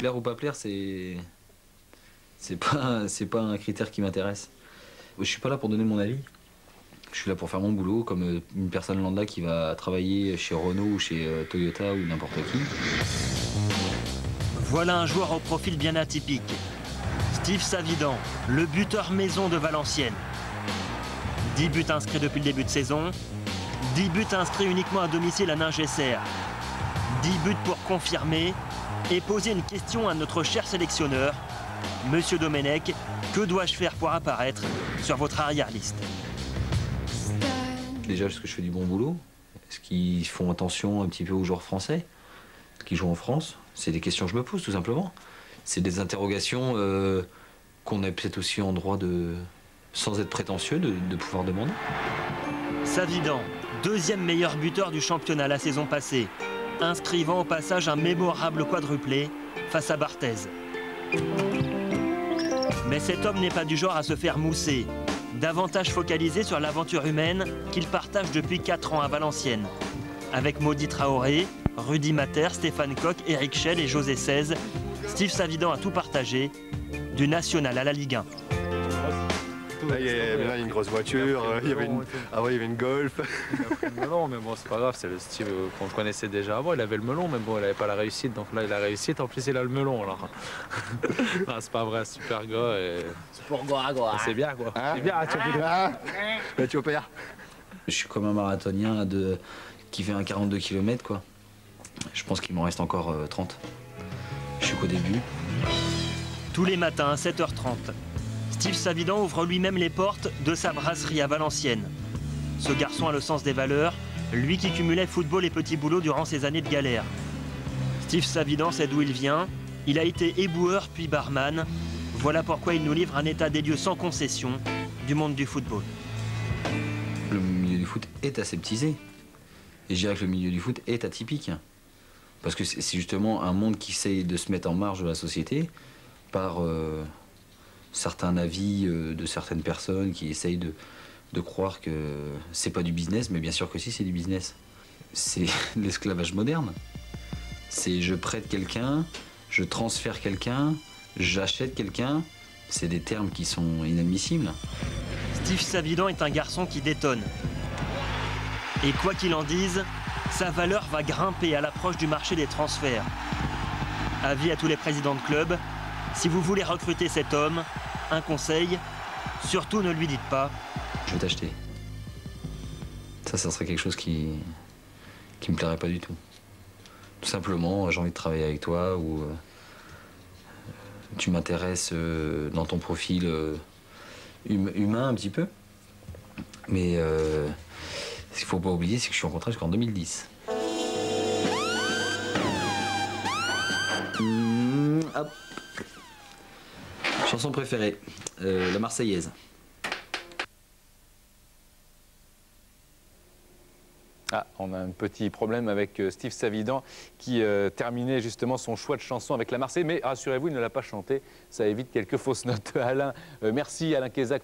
Plaire ou pas plaire, c'est pas un critère qui m'intéresse. Je suis pas là pour donner mon avis. Je suis là pour faire mon boulot, comme une personne lambda qui va travailler chez Renault ou chez Toyota ou n'importe qui. Voilà un joueur au profil bien atypique. Steve Savidan, le buteur maison de Valenciennes. 10 buts inscrits depuis le début de saison. 10 buts inscrits uniquement à domicile à Ningesser. 10 buts pour confirmer et poser une question à notre cher sélectionneur. Monsieur Domenech, que dois-je faire pour apparaître sur votre arrière-liste? Déjà, est-ce que je fais du bon boulot? Est-ce qu'ils font attention un petit peu aux joueurs français qui jouent en France? C'est des questions que je me pose, tout simplement. C'est des interrogations qu'on a peut-être aussi en droit de, sans être prétentieux, de pouvoir demander. Savidan, deuxième meilleur buteur du championnat la saison passée, inscrivant au passage un mémorable quadruplé face à Barthez. Mais cet homme n'est pas du genre à se faire mousser, davantage focalisé sur l'aventure humaine qu'il partage depuis 4 ans à Valenciennes. Avec Mody Traoré, Rudy Mater, Stéphane Koch, Eric Schell et José Seize, Steve Savidan a tout partagé, du national à la Ligue 1. Là, il y a une grosse voiture, il y avait une Golf. Il a pris le melon, mais bon, c'est pas grave, c'est le Steve qu'on connaissait déjà avant. Il avait le melon, mais bon, il n'avait pas la réussite. Donc là, il a la réussite, en plus, il a le melon. Alors. Non, c'est pas vrai, super gars. Et... C'est bien, quoi. Hein? C'est bien, Tu opères. Je suis comme un marathonien qui fait un 42 km, quoi. Je pense qu'il m'en reste encore 30. Je suis qu'au début. Tous les matins à 7h30, Steve Savidan ouvre lui-même les portes de sa brasserie à Valenciennes. Ce garçon a le sens des valeurs, lui qui cumulait football et petits boulots durant ses années de galère. Steve Savidan sait d'où il vient, il a été éboueur puis barman. Voilà pourquoi il nous livre un état des lieux sans concession du monde du football. Le milieu du foot est aseptisé. Et je dirais que le milieu du foot est atypique. Parce que c'est justement un monde qui essaye de se mettre en marge de la société par certains avis de certaines personnes qui essayent de croire que c'est pas du business, mais bien sûr que si, c'est du business. C'est l'esclavage moderne. C'est je prête quelqu'un, je transfère quelqu'un, j'achète quelqu'un. C'est des termes qui sont inadmissibles. Steve Savidan est un garçon qui détonne. Et quoi qu'il en dise, sa valeur va grimper à l'approche du marché des transferts. Avis à tous les présidents de club, si vous voulez recruter cet homme, un conseil, surtout ne lui dites pas « Je vais t'acheter ». Ça serait quelque chose qui me plairait pas du tout. Tout simplement, j'ai envie de travailler avec toi ou tu m'intéresses dans ton profil humain un petit peu. Mais ce qu'il ne faut pas oublier, c'est que je suis en contrat jusqu'en 2010. Hop. Chanson préférée, la Marseillaise. Ah, on a un petit problème avec Steve Savidan qui terminait justement son choix de chanson avec la Marseillaise. Mais rassurez-vous, il ne l'a pas chanté. Ça évite quelques fausses notes. Alain, merci Alain Kézac.